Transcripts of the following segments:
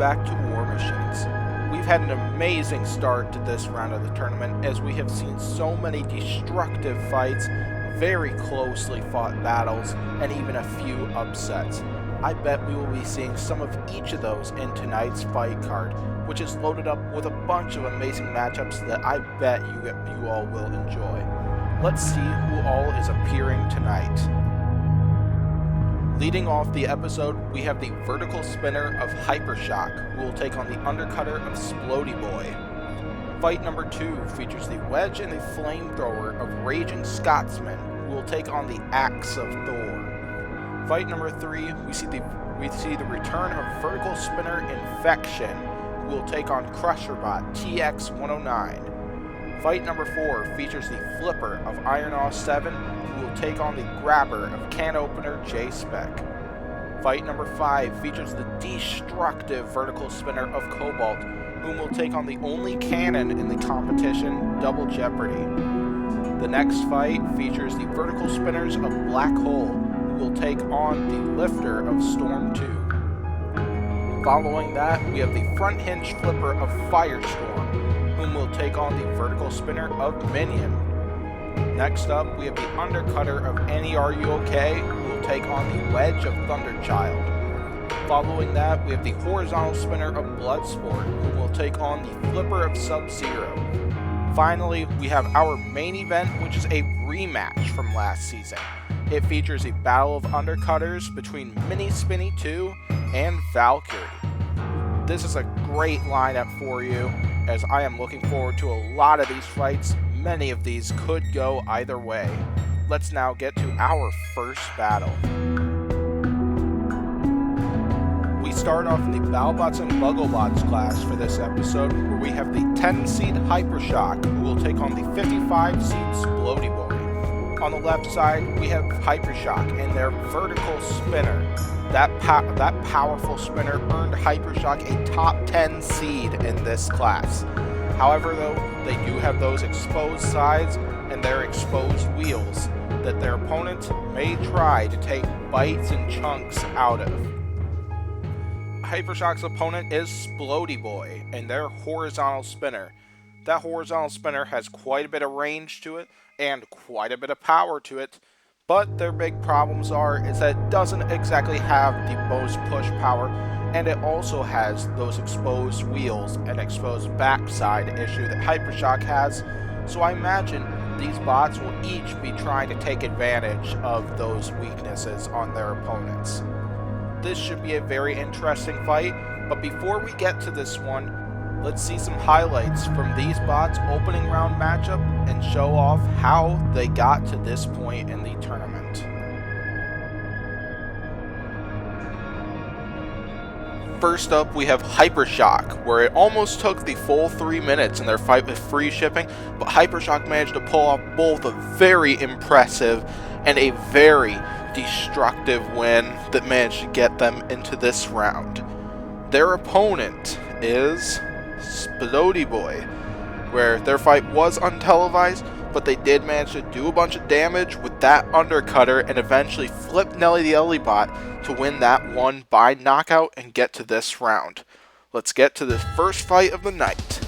back to War Machines. We've had an amazing start to this round of the tournament as we have seen so many destructive fights, very closely fought battles, and even a few upsets. I bet we will be seeing some of each of those in tonight's fight card, which is loaded up with a bunch of amazing matchups that I bet you all will enjoy. Let's see who all is appearing tonight. Leading off the episode, we have the vertical spinner of Hypershock, who will take on the undercutter of Splody Boy. Fight number 2 features the wedge and the flamethrower of Raging Scotsman, who will take on the axe of Thor. Fight number 3, we see the return of vertical spinner Infection, who will take on Crusherbot TX-109. Fight number 4 features the flipper of Ironaw 7, who will take on the grabber of can opener J-Spec. Fight number 5 features the destructive vertical spinner of Cobalt, whom will take on the only cannon in the competition, Double Jeopardy. The next fight features the vertical spinners of Black Hole, who will take on the lifter of Storm 2. Following that, we have the front hinge flipper of Firestorm, whom will take on the vertical spinner of Minion. Next up, we have the undercutter of Annie Are You OK, who will take on the wedge of Thunderchild. Following that, we have the horizontal spinner of Bloodsport, who will take on the flipper of Sub-Zero. Finally, we have our main event, which is a rematch from last season. It features a battle of undercutters between Mini Spinny 2 and Valkyrie. This is a great lineup for you, as I am looking forward to a lot of these fights. Many of these could go either way. Let's now get to our first battle. We start off in the Battlebots and Bugglebots class for this episode, where we have the 10-seed Hypershock, who will take on the 55-seed Splody Boy. On the left side, we have Hypershock and their vertical spinner. That powerful spinner earned Hypershock a top 10 seed in this class. However, though, they do have those exposed sides and their exposed wheels that their opponents may try to take bites and chunks out of. Hypershock's opponent is Splody Boy and their horizontal spinner. That horizontal spinner has quite a bit of range to it and quite a bit of power to it, but their big problems is that it doesn't exactly have the most push power, and it also has those exposed wheels and exposed backside issue that Hypershock has, so I imagine these bots will each be trying to take advantage of those weaknesses on their opponents. This should be a very interesting fight, but before we get to this one, let's see some highlights from these bots' opening round matchup and show off how they got to this point in the tournament. First up, we have Hypershock, where it almost took the full 3 minutes in their fight with free shipping, but Hypershock managed to pull off both a very impressive and a very destructive win that managed to get them into this round. Their opponent is Splody Boy, where their fight was untelevised, but they did manage to do a bunch of damage with that undercutter and eventually flip Nelly the Ellie bot to win that one by knockout and get to this round. Let's get to the first fight of the night.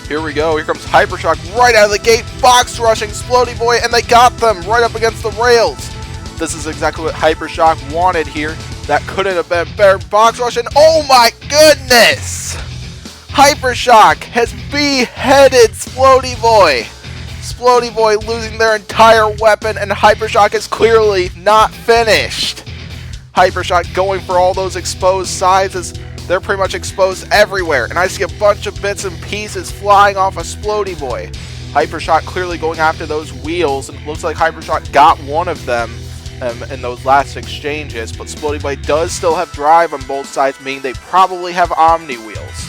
Here we go, here comes Hypershock right out of the gate, box rushing Splody Boy, and they got them right up against the rails. This is exactly what Hypershock wanted here. That couldn't have been better box rush, and oh my goodness! Hypershock has beheaded Splody Boy. Splody Boy losing their entire weapon, and Hypershock is clearly not finished. Hypershock going for all those exposed sides. They're pretty much exposed everywhere, and I see a bunch of bits and pieces flying off of Splody Boy. Hypershock clearly going after those wheels, and it looks like Hypershock got one of them in those last exchanges, but Splody Boy does still have drive on both sides, meaning they probably have Omni wheels.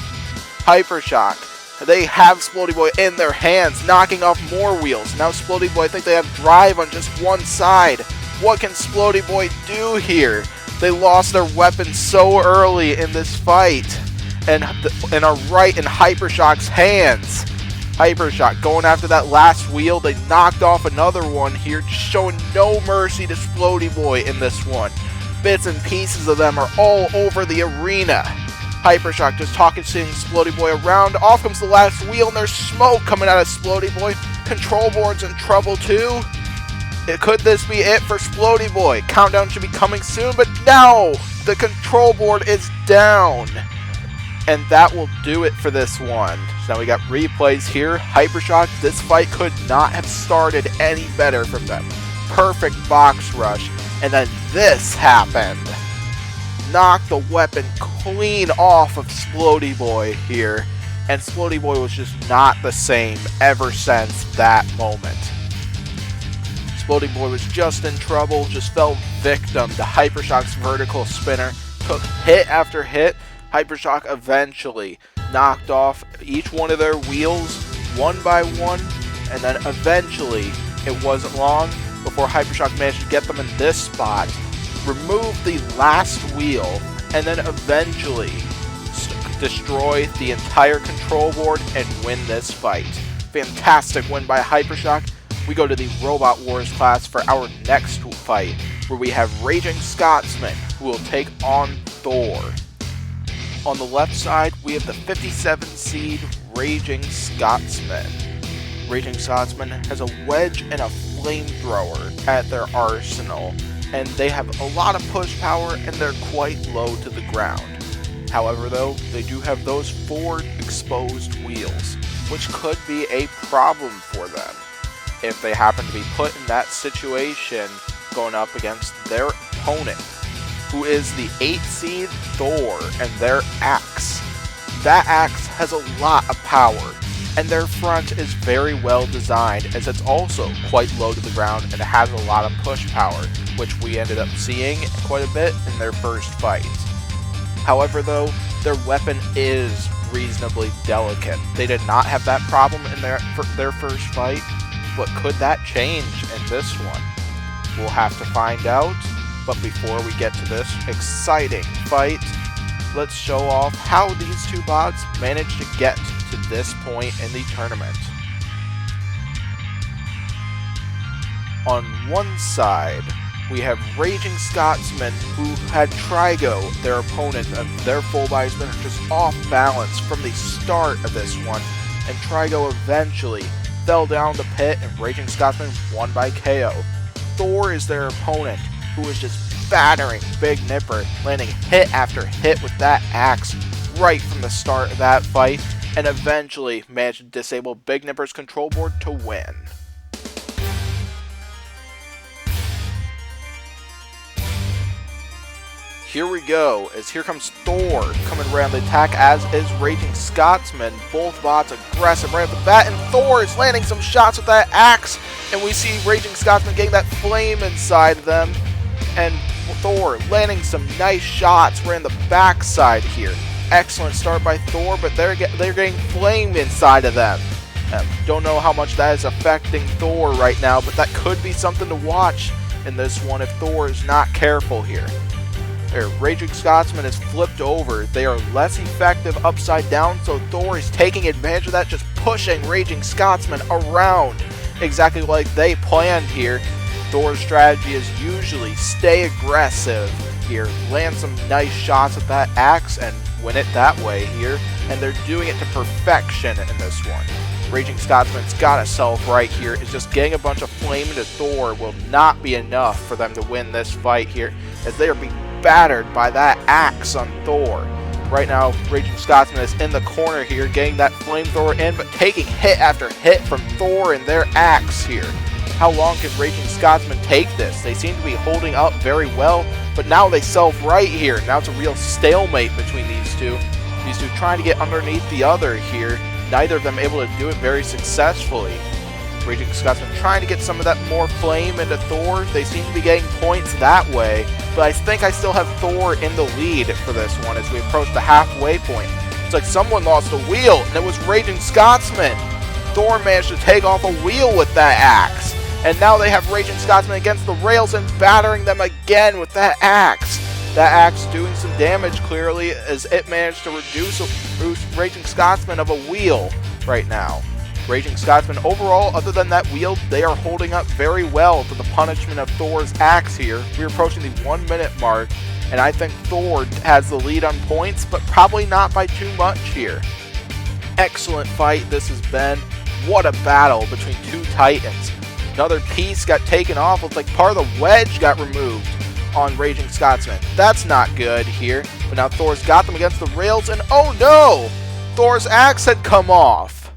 Hypershock, they have Splody Boy in their hands, knocking off more wheels. Now Splody Boy, I think they have drive on just one side. What can Splody Boy do here? They lost their weapon so early in this fight and are right in Hypershock's hands. Hypershock going after that last wheel. They knocked off another one here, just showing no mercy to Splody Boy in this one. Bits and pieces of them are all over the arena. Hypershock just talking Splody Boy around. Off comes the last wheel, and there's smoke coming out of Splody Boy. Control board's in trouble too. Could this be it for Splody Boy? Countdown should be coming soon, but no! The control board is down. And that will do it for this one. So now we got replays here. Hypershock, this fight could not have started any better from them. Perfect box rush. And then this happened. Knocked the weapon clean off of Splody Boy here. And Splody Boy was just not the same ever since that moment. Splody Boy was just in trouble, just fell victim to Hypershock's vertical spinner. Took hit after hit. Hypershock eventually knocked off each one of their wheels one by one, and then eventually, it wasn't long before Hypershock managed to get them in this spot, remove the last wheel, and then eventually destroy the entire control board and win this fight. Fantastic win by Hypershock. We go to the Robot Wars class for our next fight, where we have Raging Scotsman, who will take on Thor. On the left side, we have the 57 seed Raging Scotsman. Raging Scotsman has a wedge and a flamethrower at their arsenal, and they have a lot of push power and they're quite low to the ground. However though, they do have those 4 exposed wheels, which could be a problem for them if they happen to be put in that situation going up against their opponent, who is the 8 seed Thor and their axe. That axe has a lot of power, and their front is very well designed as it's also quite low to the ground and it has a lot of push power, which we ended up seeing quite a bit in their first fight. However though, their weapon is reasonably delicate. They did not have that problem in their first fight, but could that change in this one? We'll have to find out. But before we get to this exciting fight, let's show off how these two bots managed to get to this point in the tournament. On one side, we have Raging Scotsman, who had Trigo, their opponent, of their full body spinner, just off balance from the start of this one, and Trigo eventually fell down the pit and Raging Scotsman won by KO. Thor is their opponent, who was just battering Big Nipper, landing hit after hit with that axe right from the start of that fight, and eventually managed to disable Big Nipper's control board to win. Here we go, as here comes Thor coming around the attack, as is Raging Scotsman. Both bots aggressive right off the bat, and Thor is landing some shots with that axe, and we see Raging Scotsman getting that flame inside of them, and Thor landing some nice shots right in the backside here. Excellent start by Thor, but they're getting flame inside of them. Don't know how much that is affecting Thor right now, but that could be something to watch in this one if Thor is not careful here. Raging Scotsman is flipped over. They are less effective upside down, so Thor is taking advantage of that, just pushing Raging Scotsman around exactly like they planned here. Thor's strategy is usually stay aggressive here, land some nice shots with that axe, and win it that way here, and they're doing it to perfection in this one. Raging Scotsman's got itself right here. It's just getting a bunch of flame into Thor will not be enough for them to win this fight here, as they are being battered by that axe on Thor. Right now, Raging Scotsman is in the corner here, getting that flamethrower in, but taking hit after hit from Thor and their axe here. How long can Raging Scotsman take this? They seem to be holding up very well, but now they self-right here. Now it's a real stalemate between these two. These two trying to get underneath the other here. Neither of them able to do it very successfully. Raging Scotsman trying to get some of that more flame into Thor. They seem to be getting points that way, but I think I still have Thor in the lead for this one as we approach the halfway point. It's like someone lost a wheel, and it was Raging Scotsman. Thor managed to take off a wheel with that axe, and now they have Raging Scotsman against the rails and battering them again with that axe. That axe doing some damage clearly, as it managed to reduce Raging Scotsman of a wheel right now. Raging Scotsman, overall, other than that wheel, they are holding up very well to the punishment of Thor's axe here. We're approaching the 1 minute mark, and I think Thor has the lead on points, but probably not by too much here. Excellent fight this has been. What a battle between two titans. Another piece got taken off. Looks like part of the wedge got removed on Raging Scotsman. That's not good here. But now Thor's got them against the rails, and oh no! Thor's axe had come off.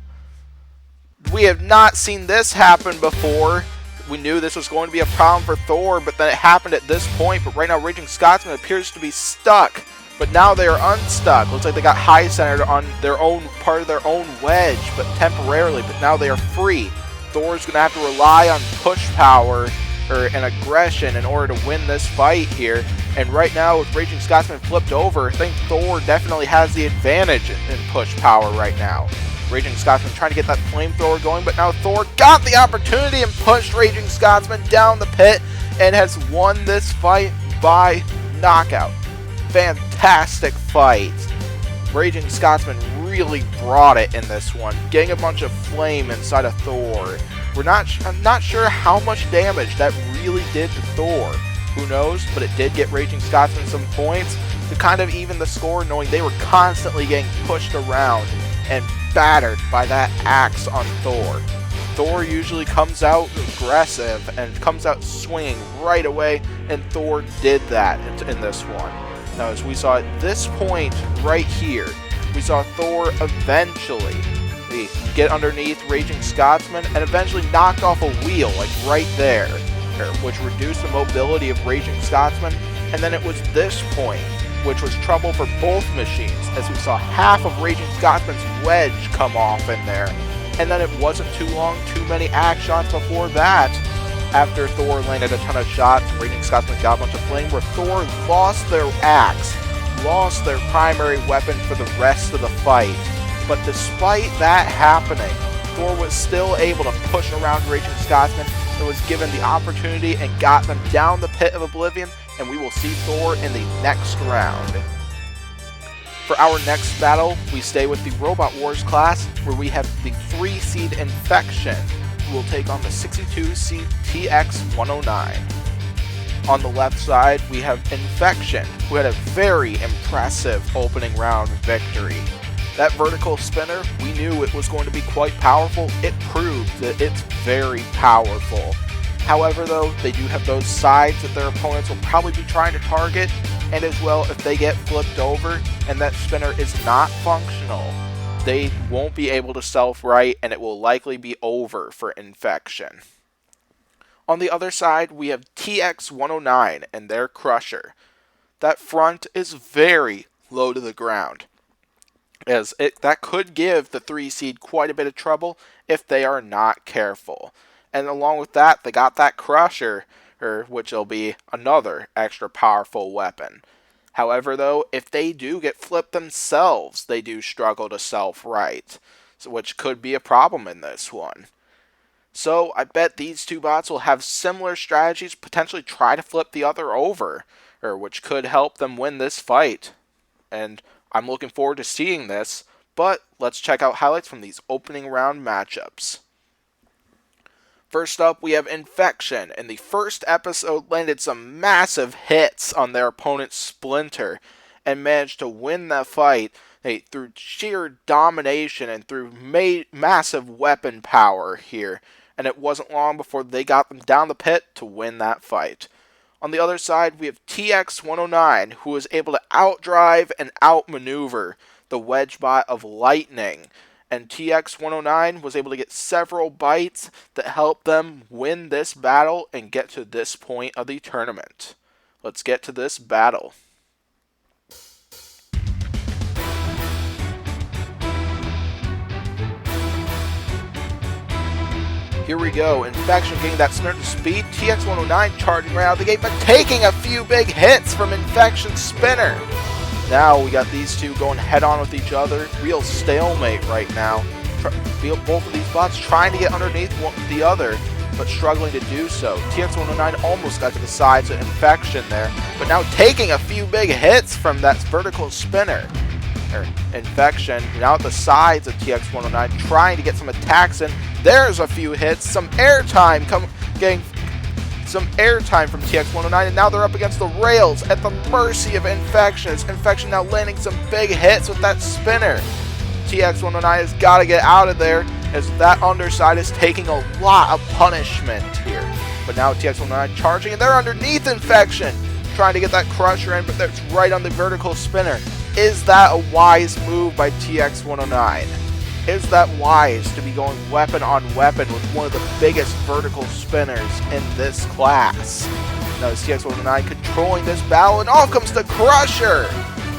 We have not seen this happen before. We knew this was going to be a problem for Thor, but then it happened at this point. But right now, Raging Scotsman appears to be stuck. But now they are unstuck. Looks like they got high-centered on their own part of their own wedge, but temporarily. But now they are free. Thor's going to have to rely on push power and aggression in order to win this fight here. And right now, with Raging Scotsman flipped over, I think Thor definitely has the advantage in push power right now. Raging Scotsman trying to get that flamethrower going, but now Thor got the opportunity and pushed Raging Scotsman down the pit and has won this fight by knockout. Fantastic fight. Raging Scotsman really brought it in this one, getting a bunch of flame inside of Thor. I'm not sure how much damage that really did to Thor. Who knows, but it did get Raging Scotsman some points to kind of even the score, knowing they were constantly getting pushed around and battered by that axe on Thor. Thor usually comes out aggressive and comes out swinging right away, and Thor did that in this one. Now, as we saw at this point right here, we saw Thor eventually get underneath Raging Scotsman and eventually knocked off a wheel, like right there, which reduced the mobility of Raging Scotsman. And then it was this point, which was trouble for both machines, as we saw half of Raging Scotsman's wedge come off in there. And then it wasn't too long, too many axe shots before that. After Thor landed a ton of shots, Raging Scotsman got a bunch of flame, where Thor lost their axe, lost their primary weapon for the rest of the fight. But despite that happening, Thor was still able to push around Raging Scotsman and was given the opportunity and got them down the pit of oblivion, and we will see Thor in the next round. For our next battle, we stay with the Robot Wars class, where we have the 3-seed Infection, who will take on the 62-seed TX-109. On the left side, we have Infection, who had a very impressive opening round victory. That vertical spinner, we knew it was going to be quite powerful. It proved that it's very powerful. However, though, they do have those sides that their opponents will probably be trying to target, and as well, if they get flipped over and that spinner is not functional, they won't be able to self-right, and it will likely be over for Infection. On the other side, we have TX-109 and their Crusher. That front is very low to the ground, as that could give the 3-seed quite a bit of trouble if they are not careful. And along with that, they got that Crusher, which will be another extra powerful weapon. However, though, if they do get flipped themselves, they do struggle to self-right, which could be a problem in this one. So I bet these two bots will have similar strategies, potentially try to flip the other over, which could help them win this fight. And I'm looking forward to seeing this, but let's check out highlights from these opening round matchups. First up, we have Infection. In the first episode, landed some massive hits on their opponent Splinter and managed to win that fight through sheer domination and through massive weapon power here. And it wasn't long before they got them down the pit to win that fight. On the other side, we have TX-109, who was able to outdrive and outmaneuver the Wedgebot of Lightning. And TX-109 was able to get several bites that helped them win this battle and get to this point of the tournament. Let's get to this battle. Here we go. Infection getting that spinner to speed. TX-109 charging right out of the gate, but taking a few big hits from Infection's spinner. Now we got these two going head-on with each other. Real stalemate right now. Both of these bots trying to get underneath the other, but struggling to do so. TX-109 almost got to the sides of Infection there, but now taking a few big hits from that vertical spinner. Infection, now at the sides of TX-109, trying to get some attacks in. There's a few hits, some airtime, getting some airtime from TX-109, and now they're up against the rails at the mercy of Infection. Infection now landing some big hits with that spinner. TX-109 has got to get out of there, as that underside is taking a lot of punishment here. But now TX-109 charging, and they're underneath Infection, trying to get that crusher in, but that's right on the vertical spinner. Is that a wise move by TX-109? Is that wise to be going weapon on weapon with one of the biggest vertical spinners in this class? Now is TX-109 controlling this battle, and off comes the crusher!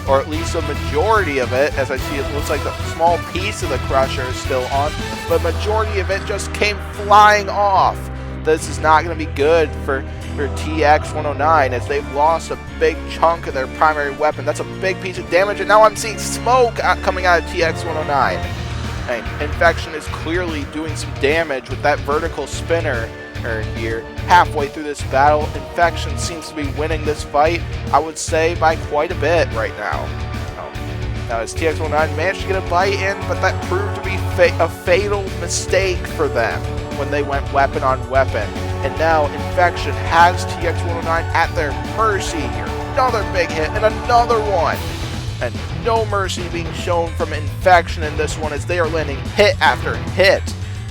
Or at least a majority of it. As I see, it looks like a small piece of the crusher is still on, but majority of it just came flying off. This is not going to be good for TX-109, as they've lost a big chunk of their primary weapon. That's a big piece of damage, and now I'm seeing smoke coming out of TX-109. And Infection is clearly doing some damage with that vertical spinner here. Halfway through this battle, Infection seems to be winning this fight, I would say, by quite a bit right now. Now as TX-109 managed to get a bite in, but that proved to be a fatal mistake for them when they went weapon on weapon. And now Infection has TX-109 at their mercy here. Another big hit and another one. And no mercy being shown from Infection in this one, as they are landing hit after hit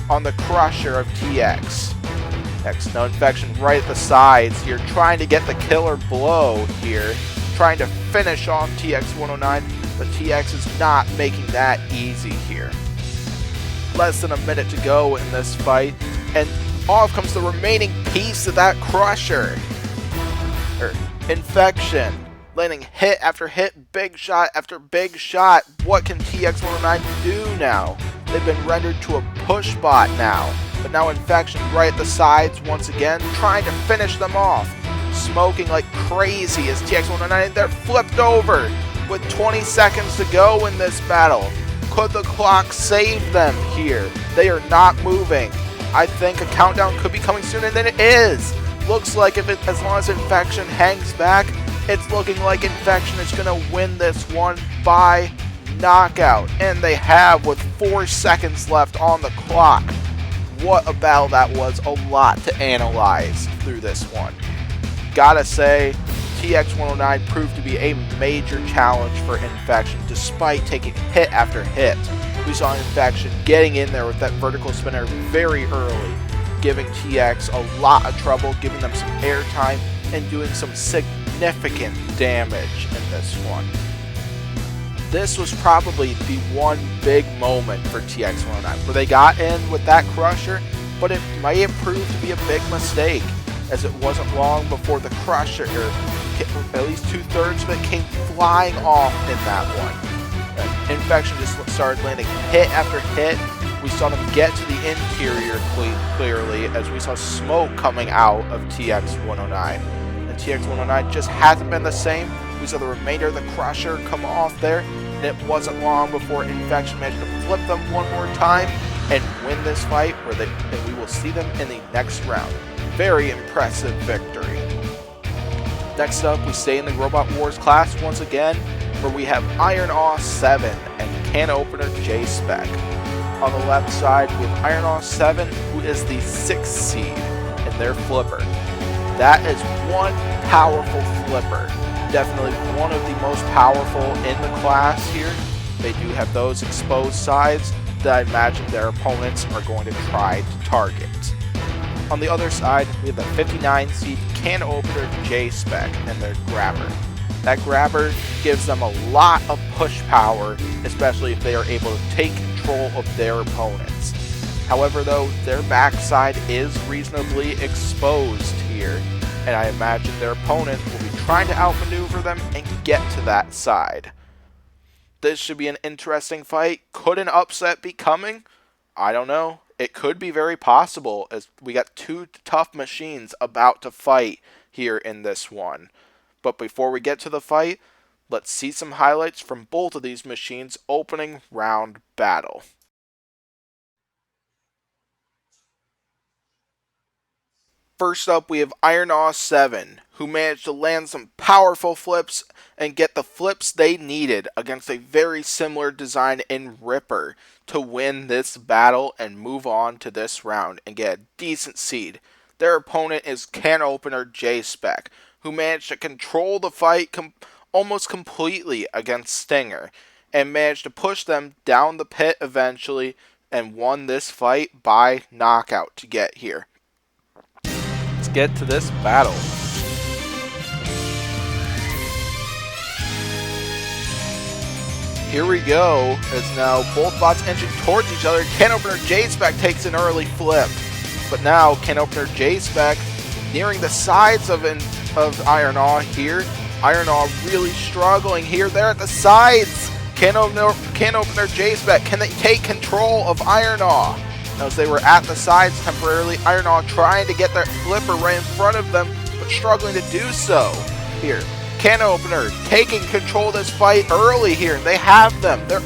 on the crusher of TX. Now Infection right at the sides here, trying to get the killer blow here, trying to finish off TX-109, but TX is not making that easy here. Less than a minute to go in this fight, and off comes the remaining piece of that crusher. Infection, landing hit after hit, big shot after big shot. What can TX-109 do now? They've been rendered to a push bot now. But now Infection right at the sides once again, trying to finish them off. Smoking like crazy as TX-109, they're flipped over with 20 seconds to go in this battle. Could the clock save them here? They are not moving. I think a countdown could be coming soon, and then it is. Looks like as long as Infection hangs back, it's looking like Infection is going to win this one by knockout. And they have, with 4 seconds left on the clock. What a battle that was. A lot to analyze through this one. Gotta say, TX-109 proved to be a major challenge for Infection, despite taking hit after hit. We saw Infection getting in there with that vertical spinner very early, giving TX a lot of trouble, giving them some airtime, and doing some significant damage in this one. This was probably the one big moment for TX-109, where they got in with that crusher, but it might have proved to be a big mistake, as it wasn't long before the crusher, or at least 2/3 of it, came flying off in that one. Infection just started landing hit after hit. We saw them get to the interior clearly, as we saw smoke coming out of TX-109. And TX-109 just hasn't been the same. We saw the remainder of the crusher come off there, and it wasn't long before Infection managed to flip them one more time and win this fight, and we will see them in the next round. Very impressive victory. Next up, we stay in the Robot Wars class once again, where we have Iron Awe 7 and Can Opener J-Spec. On the left side, we have Iron Awe 7, who is the 6th seed in their flipper. That is one powerful flipper. Definitely one of the most powerful in the class here. They do have those exposed sides that I imagine their opponents are going to try to target. On the other side, we have the 59 seed Can Opener J-Spec and their grabber. That grabber gives them a lot of push power, especially if they are able to take control of their opponents. However though, their backside is reasonably exposed here, and I imagine their opponent will be trying to outmaneuver them and get to that side. This should be an interesting fight. Could an upset be coming? I don't know. It could be very possible, as we got two tough machines about to fight here in this one. But before we get to the fight, let's see some highlights from both of these machines' opening round battle. First up, we have RA2, who managed to land some powerful flips and get the flips they needed against a very similar design in Ripper to win this battle and move on to this round and get a decent seed. Their opponent is can opener J-Spec, who managed to control the fight almost completely against Stinger and managed to push them down the pit eventually and won this fight by knockout to get here. Let's get to this battle. Here we go, as now both bots inching towards each other. Can opener J-Spec takes an early flip, but now can opener J-Spec nearing the sides of IronAw here. IronAw really struggling here. They're at the sides. Can opener J-Spec, can they take control of IronAw? As they were at the sides temporarily, IronAw trying to get their flipper right in front of them, but struggling to do so. Here, can opener taking control of this fight early here. They have them. They're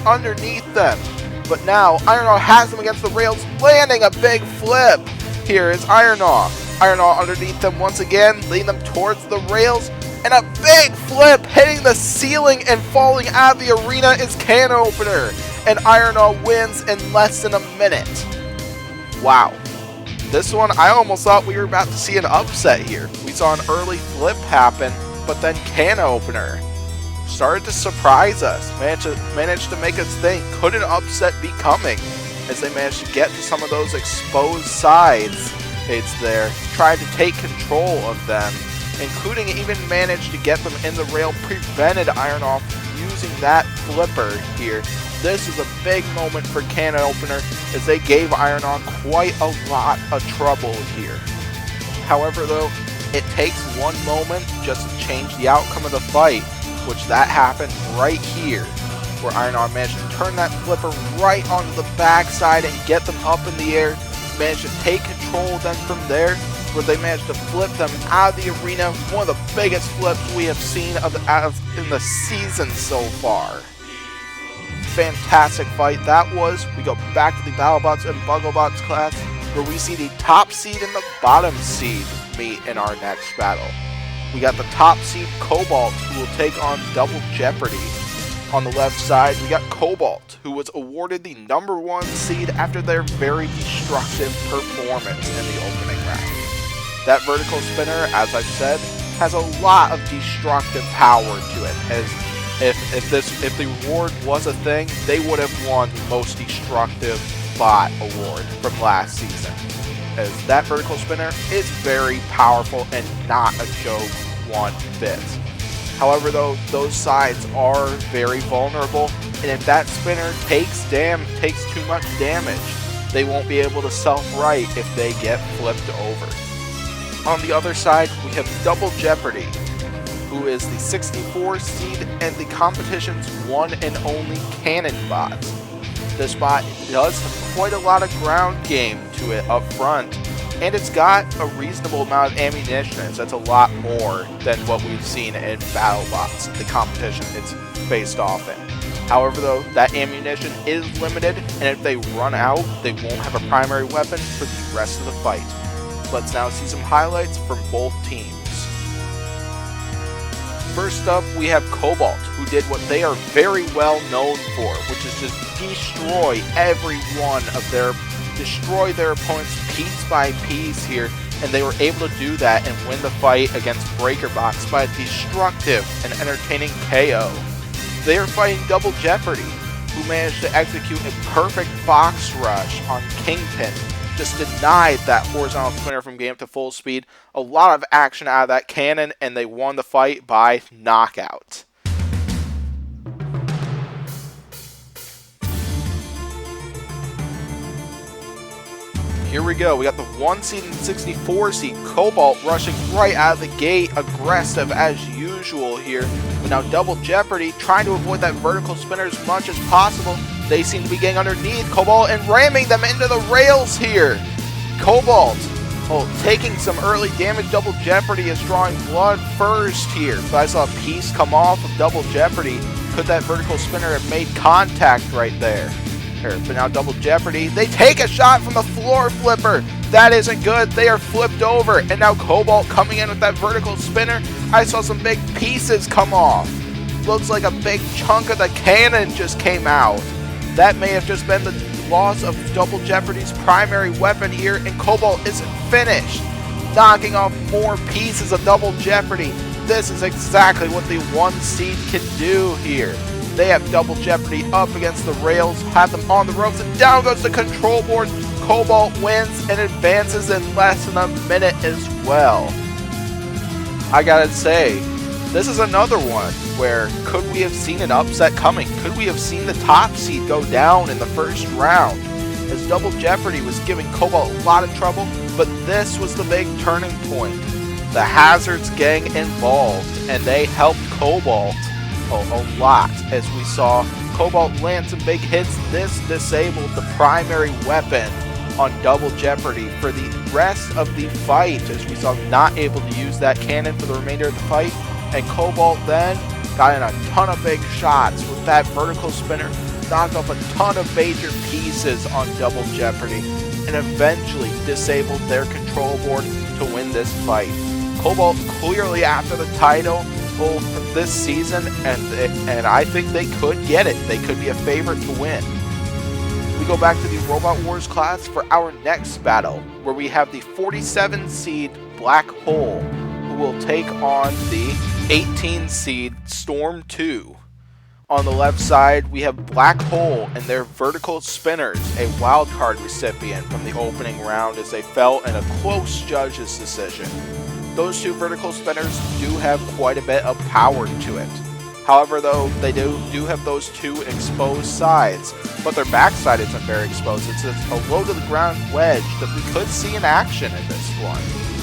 underneath them. But now, IronAw has them against the rails, landing a big flip. Here is IronAw. IronAw underneath them once again, leading them towards the rails. And a big flip hitting the ceiling and falling out of the arena is can opener. And IronAw wins in less than a minute. Wow. This one, I almost thought we were about to see an upset here. We saw an early flip happen, but then can opener started to surprise us. Managed to make us think, could an upset be coming? As they managed to get to some of those exposed sides. It's there, tried to take control of them, including even managed to get them in the rail, prevented IronAw from using that flipper here. This is a big moment for can opener, as they gave IronAw quite a lot of trouble here. However though, it takes one moment just to change the outcome of the fight, which that happened right here, where IronAw managed to turn that flipper right onto the backside and get them up in the air, managed to take control of them from there, where they managed to flip them out of the arena, one of the biggest flips we have seen in the season so far. Fantastic fight that was. We go back to the Battlebots and Bugglebots class, where we see the top seed and the bottom seed meet in our next battle. We got the top seed Cobalt, who will take on Double Jeopardy. On the left side, we got Cobalt, who was awarded the #1 seed after their very destructive performance in the opening round. That vertical spinner, as I've said, has a lot of destructive power to it, as if the award was a thing, they would have won the most destructive bot award from last season, as that vertical spinner is very powerful and not a joke one bit. However though, those sides are very vulnerable, and if that spinner takes too much damage, they won't be able to self-right if they get flipped over. On the other side, we have Double Jeopardy, who is the 64 seed and the competition's one and only cannon bot. This bot does have quite a lot of ground game to it up front, and it's got a reasonable amount of ammunition. That's a lot more than what we've seen in Battlebots, the competition it's based off in. However though, that ammunition is limited, and if they run out, they won't have a primary weapon for the rest of the fight. Let's now see some highlights from both teams. First up, we have Cobalt, who did what they are very well known for, which is just destroy their opponents piece by piece here, and they were able to do that and win the fight against BreakerBox by a destructive and entertaining KO. They are fighting Double Jeopardy, who managed to execute a perfect box rush on Kingpin, just denied that horizontal spinner from getting up to full speed. A lot of action out of that cannon, and they won the fight by knockout. Here we go. We got the 1 seed and 64 seed Cobalt rushing right out of the gate, aggressive as usual here. But now Double Jeopardy trying to avoid that vertical spinner as much as possible. They seem to be getting underneath Cobalt and ramming them into the rails here. Cobalt, taking some early damage. Double Jeopardy is drawing blood first here. But I saw a piece come off of Double Jeopardy. Could that vertical spinner have made contact right there? But now Double Jeopardy, they take a shot from the floor flipper. That isn't good. They are flipped over. And now Cobalt coming in with that vertical spinner. I saw some big pieces come off. Looks like a big chunk of the cannon just came out. That may have just been the loss of Double Jeopardy's primary weapon here, and Cobalt isn't finished. Knocking off more pieces of Double Jeopardy. This is exactly what the 1 seed can do here. They have Double Jeopardy up against the rails, have them on the ropes, and down goes the control board. Cobalt wins and advances in less than a minute as well. I gotta say, this is another one where could we have seen an upset coming? Could we have seen the top seed go down in the first round? As Double Jeopardy was giving Cobalt a lot of trouble, but this was the big turning point. The Hazards gang involved, and they helped Cobalt a lot, as we saw Cobalt land some big hits. This disabled the primary weapon on Double Jeopardy for the rest of the fight, as we saw him not able to use that cannon for the remainder of the fight. And Cobalt then got in a ton of big shots with that vertical spinner, knocked off a ton of major pieces on Double Jeopardy, and eventually disabled their control board to win this fight. Cobalt clearly after the title for this season, and I think they could get it. They could be a favorite to win. We go back to the Robot Wars class for our next battle, where we have the 47 seed Black Hole, who will take on the 18 seed Storm 2. On the left side, we have Black Hole and their vertical spinners, a wildcard recipient from the opening round as they fell in a close judge's decision. Those two vertical spinners do have quite a bit of power to it. However, though, they do have those two exposed sides, but their backside isn't very exposed. It's a low to the ground wedge that we could see in action in this one.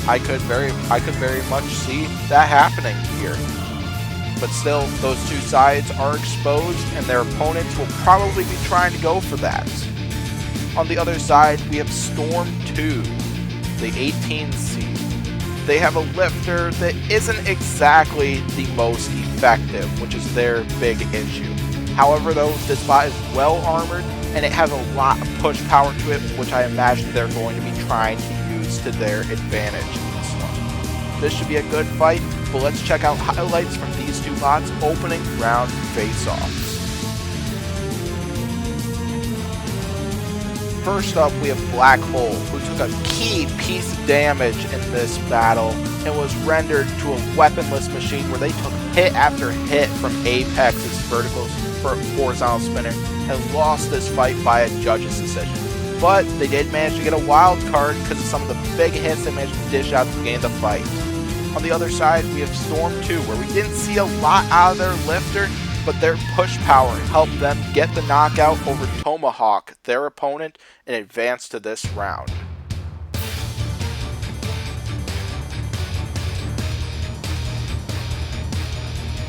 I could very much see that happening here. But still, those two sides are exposed, and their opponents will probably be trying to go for that. On the other side, we have Storm 2, the 18 seed. They have a lifter that isn't exactly the most effective, which is their big issue. However, though, this bot is well armored, and it has a lot of push power to it, which I imagine they're going to be trying to use to their advantage in this one. This should be a good fight, but let's check out highlights from these two bots' opening round face-offs. First up, we have Black Hole, who took a key piece of damage in this battle and was rendered to a weaponless machine where they took hit after hit from Apex's horizontal spinner and lost this fight by a judge's decision. But they did manage to get a wild card because of some of the big hits they managed to dish out to gain the fight. On the other side, we have Storm 2, where we didn't see a lot out of their lifter, but their push power helped them get the knockout over Tomahawk, their opponent, and advance to this round.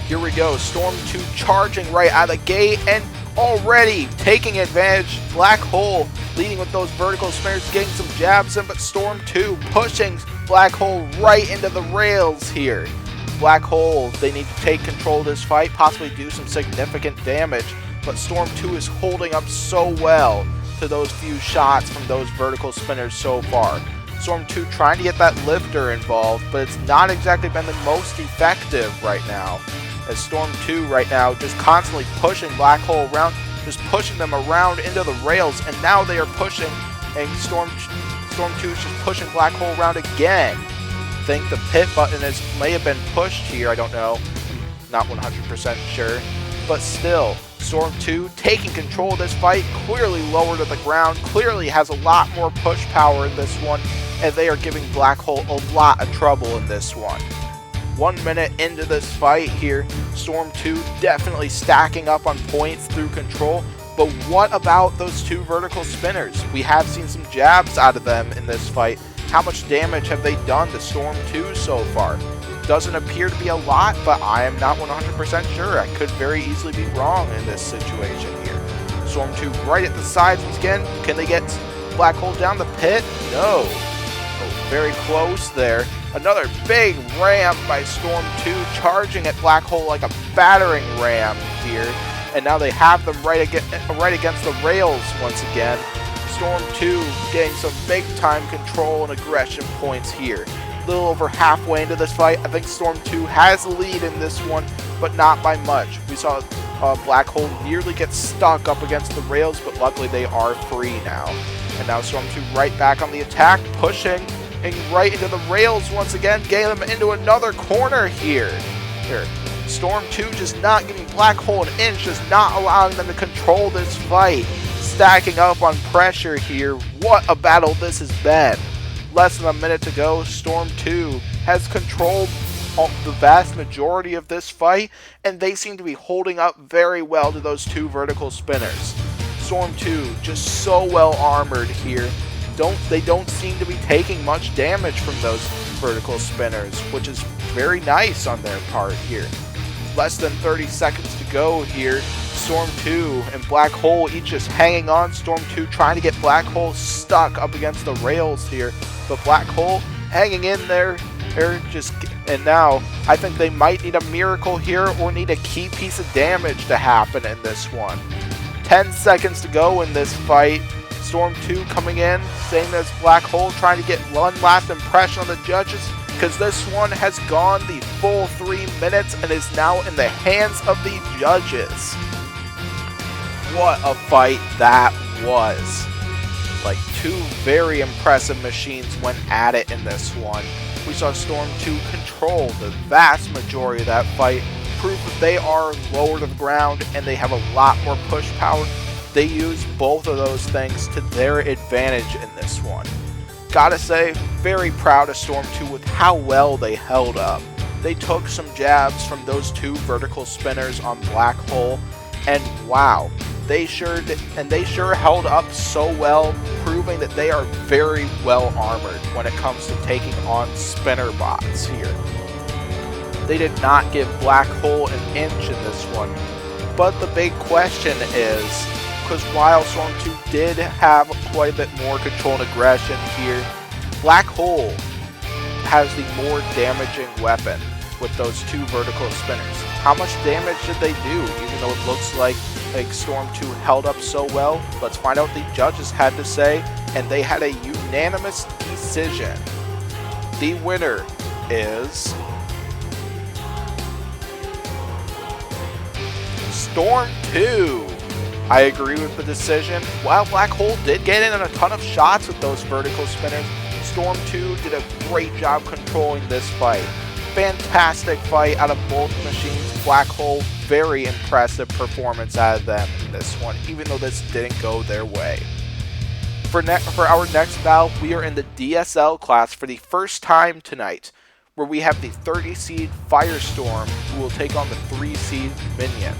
Here we go, Storm 2 charging right out of the gate and already taking advantage. Black Hole leading with those vertical spinners, getting some jabs in, but Storm 2 pushing Black Hole right into the rails here. Black Hole, they need to take control of this fight, possibly do some significant damage, but Storm 2 is holding up so well to those few shots from those vertical spinners so far. Storm 2 trying to get that lifter involved, but it's not exactly been the most effective right now, as Storm 2 right now just constantly pushing Black Hole around, just pushing them around into the rails, and now they are pushing, and Storm 2 is just pushing Black Hole around again. I think the pit button may have been pushed here, I don't know, not 100% sure, but still, Storm 2 taking control of this fight, clearly lower to the ground, clearly has a lot more push power in this one, and they are giving Black Hole a lot of trouble in this one. 1 minute into this fight here, Storm 2 definitely stacking up on points through control, but what about those two vertical spinners? We have seen some jabs out of them in this fight. How much damage have they done to Storm 2 so far? Doesn't appear to be a lot, but I am not 100% sure. I could very easily be wrong in this situation here. Storm 2 right at the sides once again. Can they get Black Hole down the pit? No. Oh, very close there. Another big ram by Storm 2, charging at Black Hole like a battering ram here. And now they have them right against the rails once again. Storm 2 getting some big time control and aggression points here. A little over halfway into this fight, I think Storm 2 has the lead in this one, but not by much. We saw Black Hole nearly get stuck up against the rails, but luckily they are free now. And now Storm 2 right back on the attack, pushing and right into the rails once again, getting them into another corner here. Storm 2 just not giving Black Hole an inch, just not allowing them to control this fight. Stacking up on pressure here. What a battle this has been. Less than a minute to go. Storm 2 has controlled the vast majority of this fight, and they seem to be holding up very well to those two vertical spinners. Storm 2 just so well armored here. They don't seem to be taking much damage from those vertical spinners, which is very nice on their part here. Less than 30 seconds to go here. Storm 2 and Black Hole each just hanging on. Storm 2 trying to get Black Hole stuck up against the rails here, but Black Hole hanging in there. And now I think they might need a miracle here or need a key piece of damage to happen in this one. 10 seconds to go in this fight. Storm 2 coming in, same as Black Hole, trying to get one last impression on the judges, because this one has gone the full 3 minutes and is now in the hands of the judges. What a fight that was. Like, two very impressive machines went at it in this one. We saw Storm 2 control the vast majority of that fight, prove that they are lower to the ground and they have a lot more push power. They use both of those things to their advantage in this one. Gotta say, very proud of Storm 2 with how well they held up. They took some jabs from those two vertical spinners on Black Hole, and wow, they sure held up so well, proving that they are very well armored when it comes to taking on spinner bots here. They did not give Black Hole an inch in this one, but the big question is, because while Storm 2 did have quite a bit more control and aggression here, Black Hole has the more damaging weapon with those two vertical spinners. How much damage did they do, even though it looks like Storm 2 held up so well? Let's find out what the judges had to say, and they had a unanimous decision. The winner is Storm 2. I agree with the decision. While Black Hole did get in on a ton of shots with those vertical spinners, Storm 2 did a great job controlling this fight. Fantastic fight out of both machines. Black Hole, very impressive performance out of them in this one, even though this didn't go their way. For our next battle, we are in the DSL class for the first time tonight, where we have the 30-seed Firestorm, who will take on the 3-seed Minion.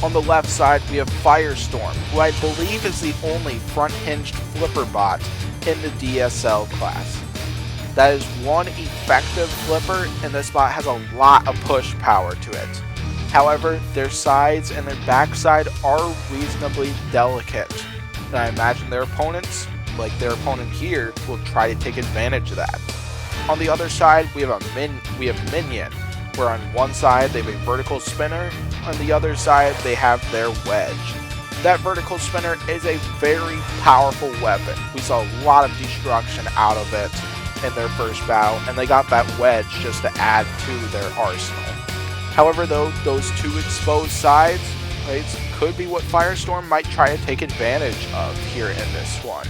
On the left side, we have Firestorm, who I believe is the only front-hinged flipper bot in the DSL class. That is one effective flipper, and this bot has a lot of push power to it. However, their sides and their backside are reasonably delicate, and I imagine their opponents, like their opponent here, will try to take advantage of that. On the other side, we have Minion, where on one side they have a vertical spinner, on the other side they have their wedge. That vertical spinner is a very powerful weapon. We saw a lot of destruction out of it in their first battle, and they got that wedge just to add to their arsenal. However, though, those two exposed sides, right, could be what Firestorm might try to take advantage of here in this one.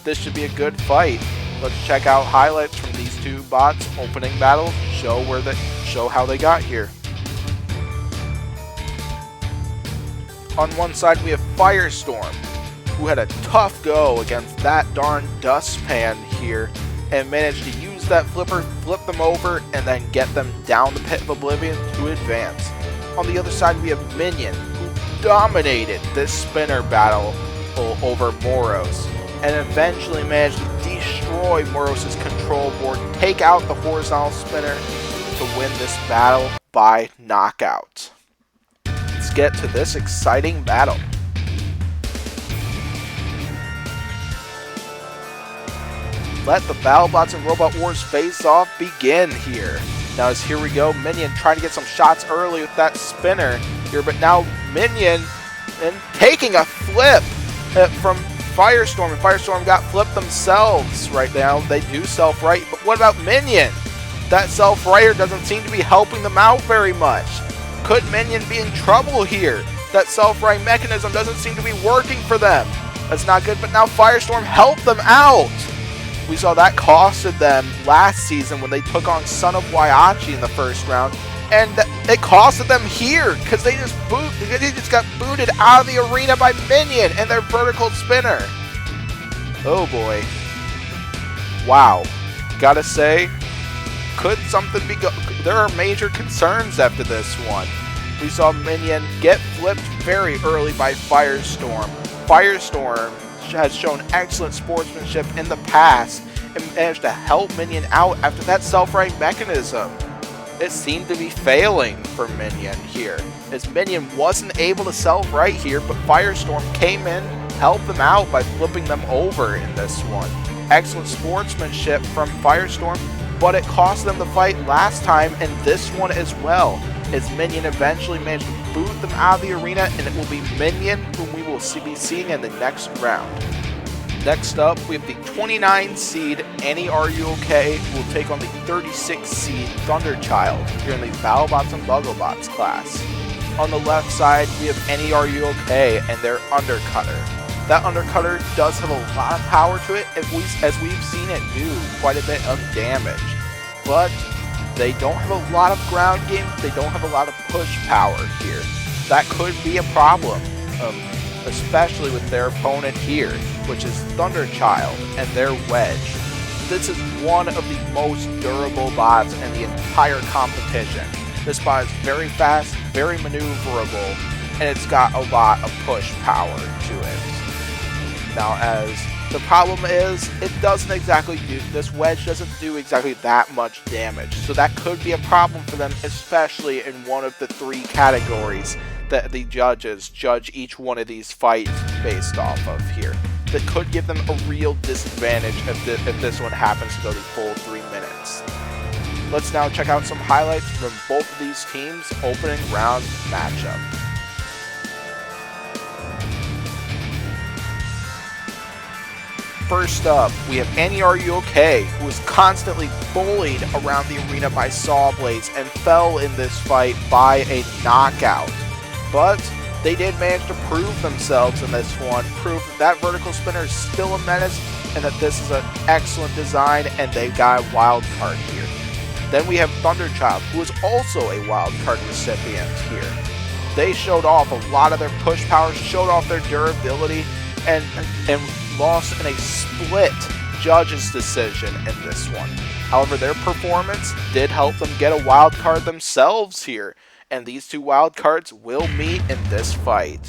This should be a good fight. Let's check out highlights from these two bots' opening battle, show how they got here. On one side we have Firestorm, who had a tough go against that darn dustpan here, and managed to use that flipper, flip them over, and then get them down the pit of oblivion to advance. On the other side we have Minion, who dominated this spinner battle over Moros, and eventually managed to destroy Moros' control board, take out the horizontal spinner to win this battle by knockout. Let's get to this exciting battle. Let the Battlebots and Robot Wars face-off begin here. Now as here we go, Minion trying to get some shots early with that spinner here, but now Minion and taking a flip from Firestorm, and Firestorm got flipped themselves right now. They do self-right, but what about Minion? That self-righter doesn't seem to be helping them out very much. Could Minion be in trouble here? That self-right mechanism doesn't seem to be working for them. That's not good, but now Firestorm helped them out. We saw that costed them last season when they took on Son of Waiachi in the first round. And it costed them here because they just got booted out of the arena by Minion and their vertical spinner. Oh boy. Wow. Gotta say, could something be there are major concerns after this one. We saw Minion get flipped very early by Firestorm. Firestorm has shown excellent sportsmanship in the past and managed to help Minion out after that self-right mechanism. It seemed to be failing for Minion here, as Minion wasn't able to self-right here, but Firestorm came in, helped them out by flipping them over in this one. Excellent sportsmanship from Firestorm, but it cost them the fight last time and this one as well, as Minion eventually managed to boot them out of the arena, and it will be Minion whom we will be seeing in the next round. Next up, we have the 29 seed Annie Are You OK who will take on the 36 seed Thunderchild here in the Battlebots and Bugglebots class. On the left side, we have Annie Are You OK and their Undercutter. That Undercutter does have a lot of power to it, as we've seen it do quite a bit of damage. But they don't have a lot of ground game, they don't have a lot of push power here. That could be a problem, especially with their opponent here, which is Thunderchild and their Wedge. This is one of the most durable bots in the entire competition. This bot is very fast, very maneuverable, and it's got a lot of push power to it. Now, as the problem is, it doesn't exactly do, this Wedge doesn't do exactly that much damage, so that could be a problem for them, especially in one of the 3 categories that the judges judge each one of these fights based off of here. That could give them a real disadvantage if this one happens to go the full 3 minutes. Let's now check out some highlights from both of these teams' opening round matchup. First up, we have Annie Are You OK, who was constantly bullied around the arena by Sawblades and fell in this fight by a knockout. But they did manage to prove themselves in this one, prove that vertical spinner is still a menace and that this is an excellent design, and they got a wild card here. Then we have Thunderchild, who is also a wild card recipient here. They showed off a lot of their push power, showed off their durability, and lost in a split judge's decision in this one. However, their performance did help them get a wild card themselves here, and these 2 wild cards will meet in this fight.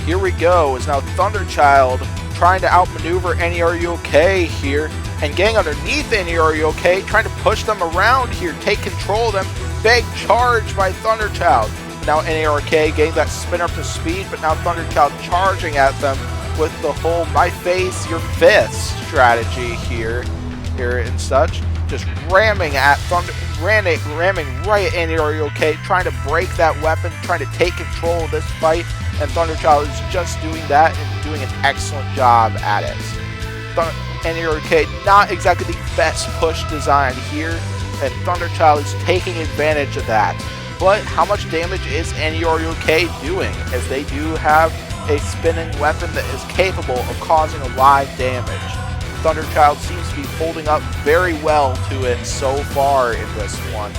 Here we go, is now Thunderchild trying to outmaneuver Annie Are You OK here, and getting underneath Annie Are You OK, trying to push them around here, take control of them. Big charge by Thunderchild. Now Annie Are You OK getting that spin up to speed, but now Thunderchild charging at them with the whole my face, your fist strategy here and such. Just ramming at ramming right at Annie Are You OK, trying to break that weapon, trying to take control of this fight, and Thunderchild is just doing that and doing an excellent job at it. Annie Are You OK, not exactly the best push design here, and Thunderchild is taking advantage of that. But how much damage is Annie Are You OK doing, as they do have a spinning weapon that is capable of causing a lot of damage. Thunderchild seems to be holding up very well to it so far in this one.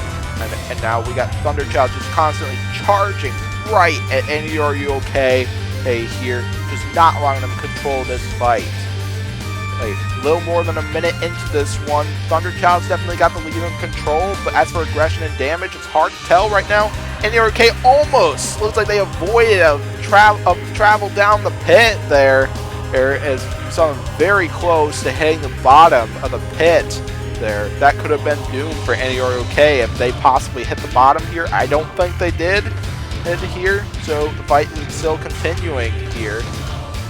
And now we got Thunderchild just constantly charging right at Annie Are You OK here, just not allowing them to control this fight. A little more than a minute into this one, Thunderchild's definitely got the lead in control, but as for aggression and damage, it's hard to tell right now. Annie Are You OK almost looks like they avoided a travel down the pit there, as something very close to hitting the bottom of the pit there. That could have been doomed for Annie Are You OK if they possibly hit the bottom here. I don't think they did into here, so the fight is still continuing here.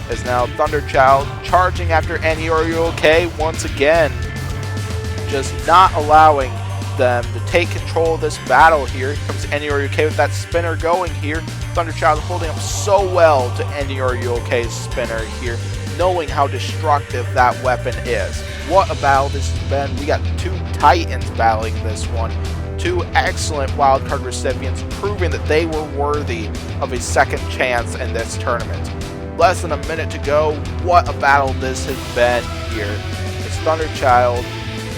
As now Thunderchild charging after Annie Are You OK once again, just not allowing them to take control of this battle here. Here comes NERUK with that spinner going here. Thunderchild holding up so well to NERUK's spinner here, knowing how destructive that weapon is. What a battle this has been. We got two titans battling this one. Two excellent wildcard recipients proving that they were worthy of a second chance in this tournament. Less than a minute to go. What a battle this has been here. It's Thunderchild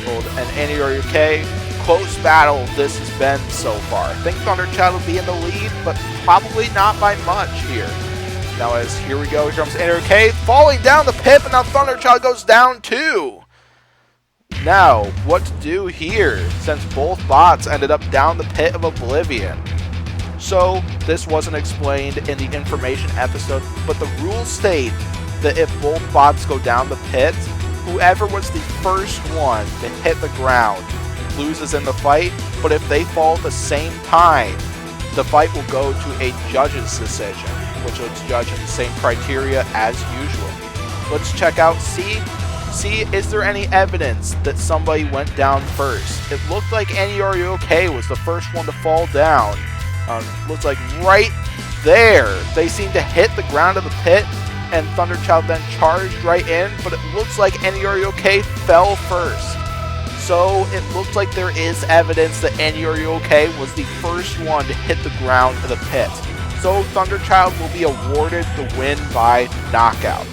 and NERUK. Close battle this has been so far. I think Thunderchild will be in the lead, but probably not by much here. Now as here we go, here comes NERUK falling down the pit, and now Thunderchild goes down too. Now, what to do here, since both bots ended up down the pit of oblivion. So, this wasn't explained in the information episode, but the rules state that if both bots go down the pit, whoever was the first one to hit the ground loses in the fight, but if they fall at the same time, the fight will go to a judge's decision, which will judge in the same criteria as usual. Let's check out C. See, is there any evidence that somebody went down first? It looked like NERUK was the first one to fall down. Looks like right there. They seem to hit the ground of the pit, and Thunderchild then charged right in, but it looks like NERUK fell first. So it looks like there is evidence that NERUK was the first one to hit the ground of the pit. So Thunderchild will be awarded the win by knockout.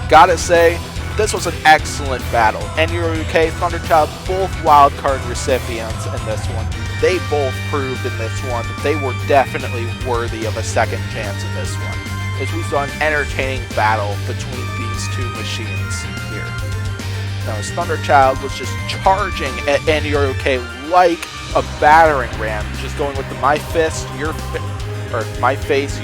Gotta say, this was an excellent battle. NERUK, Thunderchild, both wildcard recipients in this one. They both proved in this one that they were definitely worthy of a second chance in this one, as we saw an entertaining battle between these two machines here. Now, as Thunderchild was just charging at NERUK like a battering ram, just going with the my face,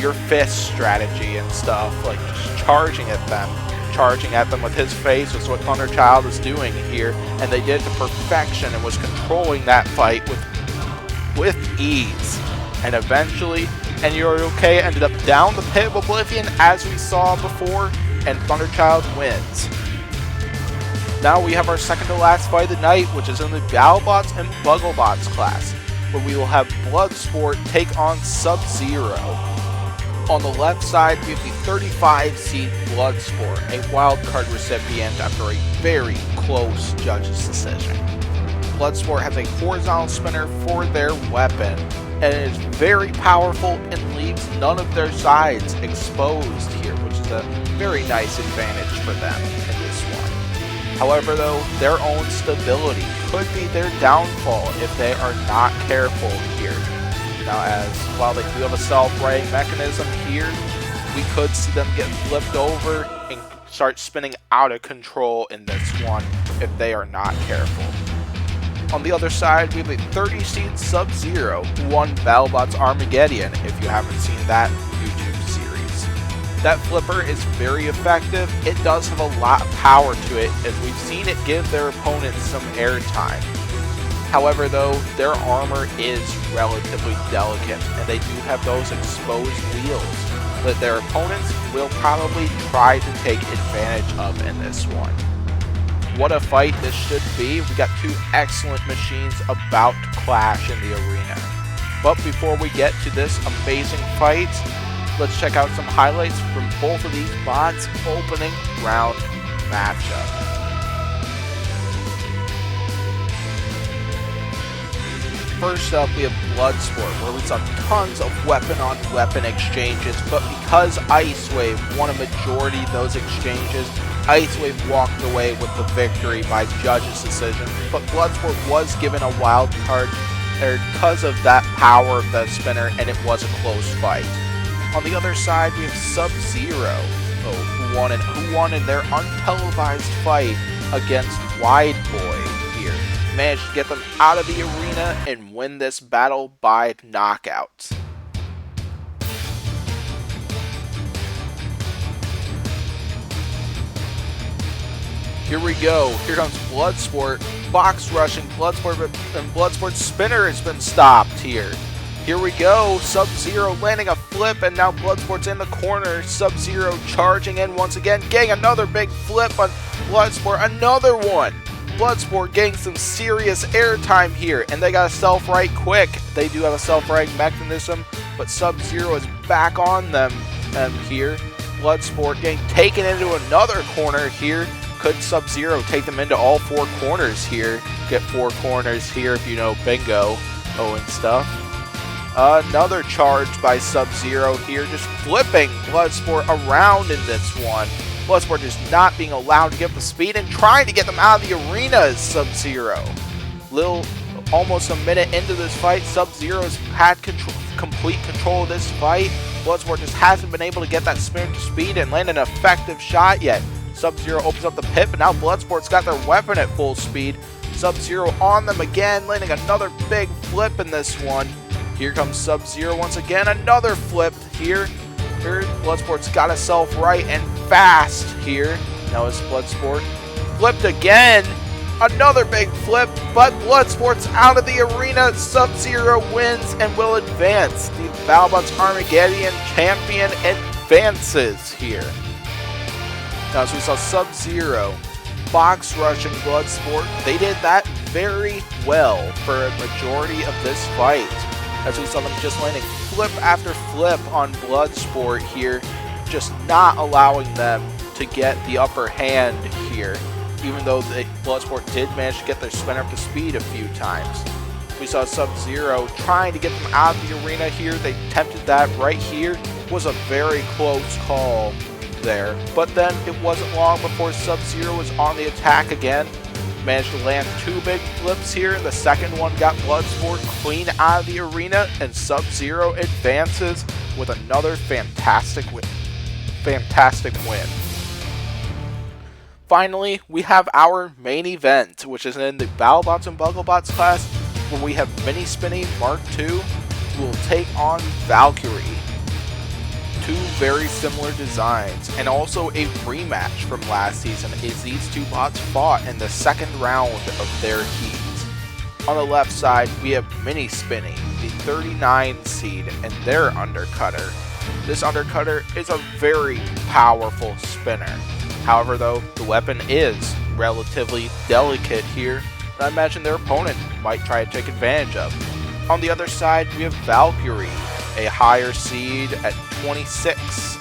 your fist strategy and stuff, like just charging at them. Charging at them with his face was what Thunderchild was doing here, and they did it to perfection and was controlling that fight with ease. And eventually, NERUK ended up down the pit of oblivion as we saw before, and Thunderchild wins. Now we have our second to last fight of the night, which is in the Battlebots and Bugglebots class, where we will have Bloodsport take on Sub-Zero. On the left side, we have the 35 seed Bloodsport, a wildcard recipient after a very close judge's decision. Bloodsport has a horizontal spinner for their weapon, and it is very powerful and leaves none of their sides exposed here, which is a very nice advantage for them in this one. However though, their own stability could be their downfall if they are not careful here. Now as, while they do have a self-righting mechanism here, we could see them get flipped over and start spinning out of control in this one if they are not careful. On the other side, we have a 30 seed Sub-Zero who won Battlebots Armageddon, if you haven't seen that YouTube series. That flipper is very effective. It does have a lot of power to it, as we've seen it give their opponents some airtime. However though, their armor is relatively delicate, and they do have those exposed wheels that their opponents will probably try to take advantage of in this one. What a fight this should be. We got two excellent machines about to clash in the arena. But before we get to this amazing fight, let's check out some highlights from both of these bots' opening round matchup. First up, we have Bloodsport, where we saw tons of weapon-on-weapon exchanges, but because Ice Wave won a majority of those exchanges, Ice Wave walked away with the victory by judge's decision, but Bloodsport was given a wild card because of that power of the spinner, and it was a close fight. On the other side, we have Sub-Zero, who won in their untelevised fight against Wide Boy here. Managed to get them out of the arena and win this battle by knockout. Here we go. Here comes Bloodsport. Box rushing Bloodsport, and Bloodsport's spinner has been stopped here. Here we go. Sub-Zero landing a flip, and now Bloodsport's in the corner. Sub-Zero charging in once again, getting another big flip on Bloodsport. Another one. Bloodsport getting some serious airtime here, and they got a self-right quick. They do have a self-right mechanism, but Sub-Zero is back on them here. Bloodsport getting taken into another corner here. Could Sub-Zero take them into all 4 corners here? Get 4 corners here if you know bingo and stuff. Another charge by Sub-Zero here, just flipping Bloodsport around in this one. Bloodsport just not being allowed to get the speed and trying to get them out of the arena as Sub-Zero. Almost a minute into this fight, Sub-Zero's had complete control of this fight. Bloodsport just hasn't been able to get that spinner to speed and land an effective shot yet. Sub-Zero opens up the pit, but now Bloodsport's got their weapon at full speed. Sub-Zero on them again, landing another big flip in this one. Here comes Sub-Zero once again, another flip here. Here, Bloodsport's got itself right and fast here. Now it's Bloodsport flipped again. Another big flip, but Bloodsport's out of the arena. Sub-Zero wins and will advance. The Battlebots Armageddon champion advances here. Now, as we saw Sub-Zero box rushing Bloodsport, they did that very well for a majority of this fight. As we saw them just landing flip after flip on Bloodsport here, just not allowing them to get the upper hand here, even though Bloodsport did manage to get their spinner up to speed a few times. We saw Sub-Zero trying to get them out of the arena here. They attempted that right here. Was a very close call there. But then it wasn't long before Sub-Zero was on the attack again. Managed to land 2 big flips here. The second one got Bloodsport clean out of the arena, and Sub-Zero advances with another fantastic win. Finally, we have our main event, which is in the Battlebots and Bugglebots class, where we have Mini Spinny Mark II, who will take on Valkyrie. 2 very similar designs, and also a rematch from last season as these 2 bots fought in the second round of their heat. On the left side, we have Mini Spinny, the 39 seed, and their undercutter. This undercutter is a very powerful spinner. However, though, the weapon is relatively delicate here, and I imagine their opponent might try to take advantage of. On the other side, we have Valkyrie, a higher seed at 26.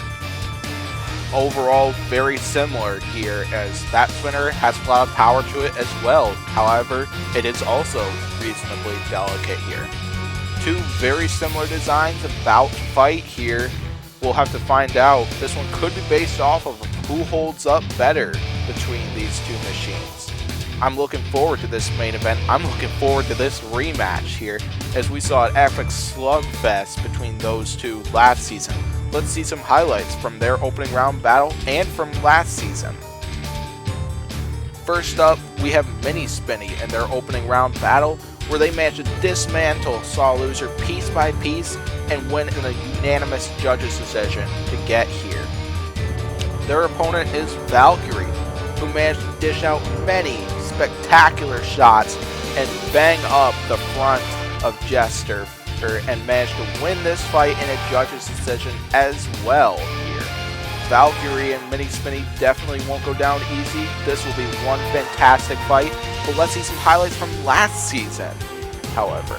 Overall, very similar here, as that spinner has a lot of power to it as well. However, it is also reasonably delicate here. 2 very similar designs about to fight here. We'll have to find out. This one could be based off of who holds up better between these 2 machines. I'm looking forward to this main event. I'm looking forward to this rematch here, as we saw an epic slugfest between those 2 last season. Let's see some highlights from their opening round battle and from last season. First up, we have Mini Spinny in their opening round battle, where they managed to dismantle Saw Loser piece by piece and win in a unanimous judges' decision to get here. Their opponent is Valkyrie, who managed to dish out many spectacular shots and bang up the front of Jester, and managed to win this fight in a judge's decision as well here. Valkyrie and Mini Spinny definitely won't go down easy. This will be one fantastic fight, but let's see some highlights from last season, however.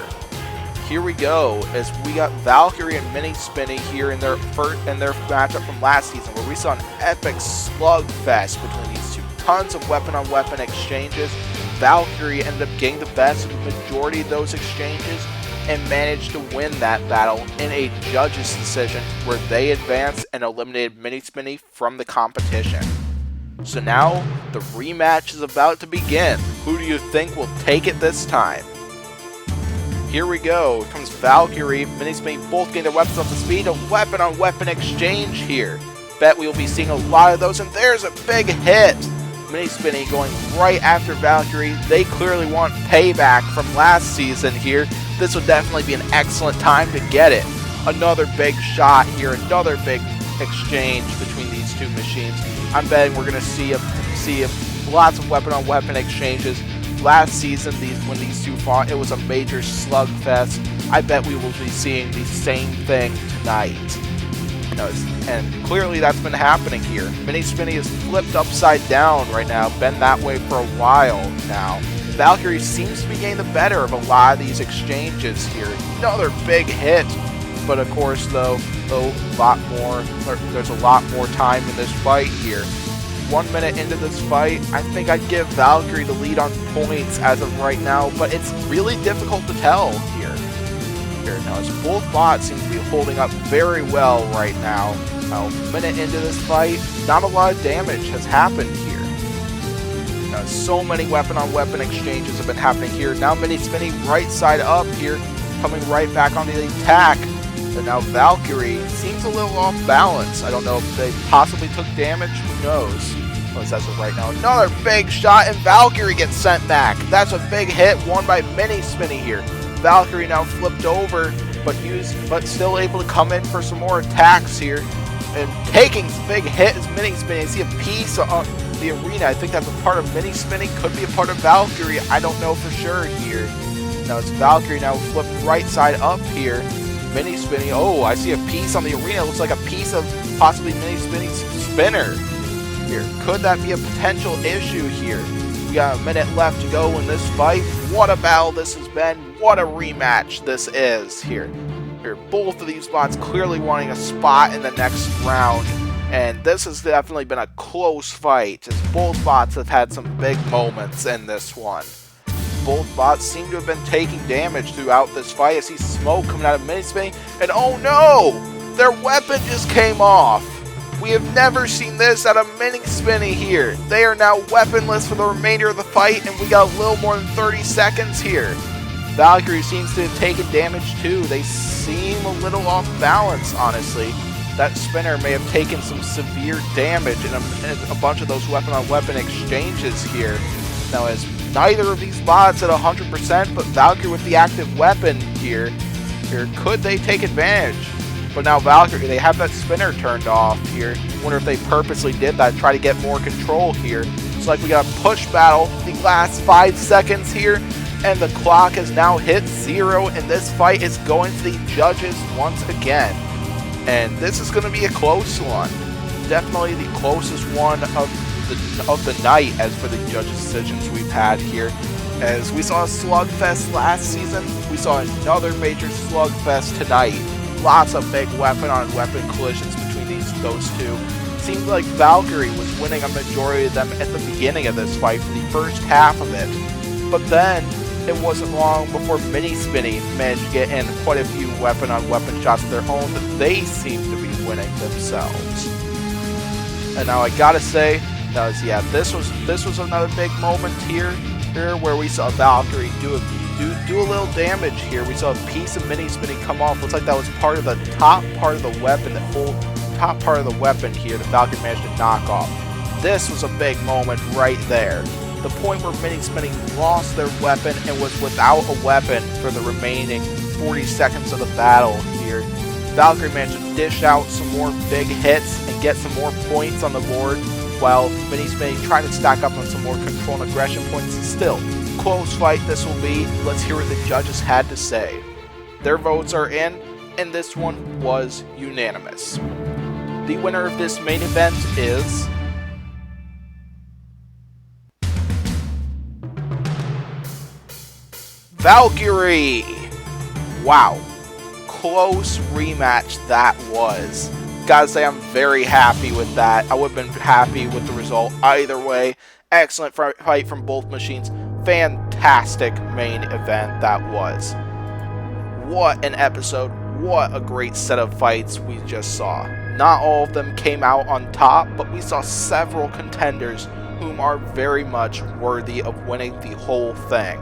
Here we go, as we got Valkyrie and Mini Spinny here in their matchup from last season, where we saw an epic slugfest between these 2. Tons of weapon-on-weapon exchanges. Valkyrie ended up getting the best of the majority of those exchanges and managed to win that battle in a judge's decision, where they advanced and eliminated Mini Spinny from the competition. So now, the rematch is about to begin. Who do you think will take it this time? Here we go. Here comes Valkyrie. Mini Spinny both getting their weapons up to speed. A weapon-on-weapon exchange here. Bet we will be seeing a lot of those, and there's a big hit. Mini Spinny going right after Valkyrie. They clearly want payback from last season here. This would definitely be an excellent time to get it. Another big shot here. Another big exchange between these 2 machines. I'm betting we're going to see lots of weapon-on-weapon exchanges. Last season, when these 2 fought, it was a major slugfest. I bet we will be seeing the same thing tonight. And clearly that's been happening here. Mini Spinny is flipped upside down right now, been that way for a while now. Valkyrie seems to be getting the better of a lot of these exchanges here. Another big hit, but of course though, there's a lot more time in this fight here. 1 minute into this fight, I think I'd give Valkyrie the lead on points as of right now, but it's really difficult to tell here. Now, as both bots seem to be holding up very well right now. A minute into this fight, not a lot of damage has happened here. Now, so many weapon-on-weapon exchanges have been happening here. Now Mini Spinny right side up here, coming right back onto the attack. But now Valkyrie seems a little off balance. I don't know if they possibly took damage. Who knows? As of right now, another big shot, and Valkyrie gets sent back. That's a big hit, won by Mini Spinny here. Valkyrie now flipped over, but still able to come in for some more attacks here. And taking some big hit is Mini Spinny. I see a piece of the arena. I think that's a part of Mini Spinny. Could be a part of Valkyrie. I don't know for sure here. Now it's Valkyrie now flipped right side up here. Mini Spinny. Oh, I see a piece on the arena. It looks like a piece of possibly Mini Spinny's spinner here. Could that be a potential issue here? We got a minute left to go in this fight. What a battle this has been. What a rematch this is here. Both of these bots clearly wanting a spot in the next round. And this has definitely been a close fight, as both bots have had some big moments in this one. Both bots seem to have been taking damage throughout this fight. I see smoke coming out of Mini Spinny. And oh no! Their weapon just came off. We have never seen this out of Mini Spinny here. They are now weaponless for the remainder of the fight, and we got a little more than 30 seconds here. Valkyrie seems to have taken damage too. They seem a little off balance, honestly. That spinner may have taken some severe damage in a bunch of those weapon-on-weapon exchanges here. Now, as neither of these bots at 100%, but Valkyrie with the active weapon here, could they take advantage? But now Valkyrie, they have that spinner turned off here. Wonder if they purposely did that, try to get more control here. It's like we got a push battle the last 5 seconds here, and the clock has now hit 0, and this fight is going to the judges once again. And this is going to be a close one. Definitely the closest one of the night as for the judges' decisions we've had here. As we saw a slugfest last season, we saw another major slugfest tonight. Lots of big weapon-on-weapon collisions between those two. Seemed like Valkyrie was winning a majority of them at the beginning of this fight for the first half of it. But then, it wasn't long before Mini Spinny managed to get in quite a few weapon-on-weapon shots of their own that they seem to be winning themselves. And now I gotta say, this was another big moment here where we saw Valkyrie do a little damage here. We saw a piece of Mini Spinny come off. Looks like that was part of the top part of the weapon, the whole top part of the weapon here that Valkyrie managed to knock off. This was a big moment right there. The point where Mini Spinny lost their weapon and was without a weapon for the remaining 40 seconds of the battle here. Valkyrie managed to dish out some more big hits and get some more points on the board, while Mini Spinny tried to stack up on some more control and aggression points. Still, close fight this will be. Let's hear what the judges had to say. Their votes are in, and this one was unanimous. The winner of this main event is Valkyrie! Wow, close rematch that was. Gotta say, I'm very happy with that. I would have been happy with the result either way. Excellent fight from both machines. Fantastic main event that was. What an episode. What a great set of fights we just saw. Not all of them came out on top, but we saw several contenders whom are very much worthy of winning the whole thing.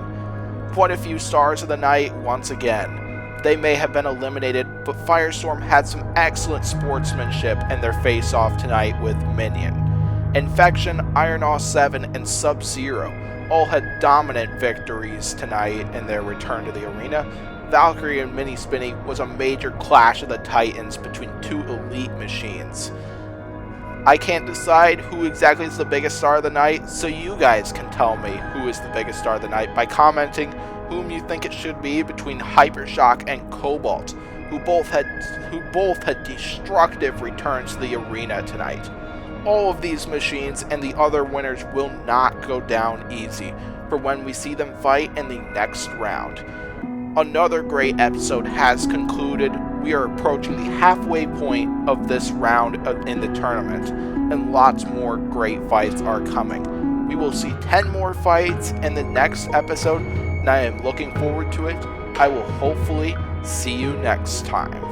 Quite a few stars of the night once again. They may have been eliminated, but Firestorm had some excellent sportsmanship in their face-off tonight with Minion. Infection, Iron 7, and Sub-Zero all had dominant victories tonight in their return to the arena. Valkyrie and Mini Spinny was a major clash of the titans between two elite machines. I can't decide who exactly is the biggest star of the night, so you guys can tell me who is the biggest star of the night by commenting whom you think it should be between Hypershock and Cobalt. who both had destructive returns to the arena tonight. All of these machines and the other winners will not go down easy for when we see them fight in the next round. Another great episode has concluded. We are approaching the halfway point of this round in the tournament, and lots more great fights are coming. We will see 10 more fights in the next episode, and I am looking forward to it. I will hopefully see you next time.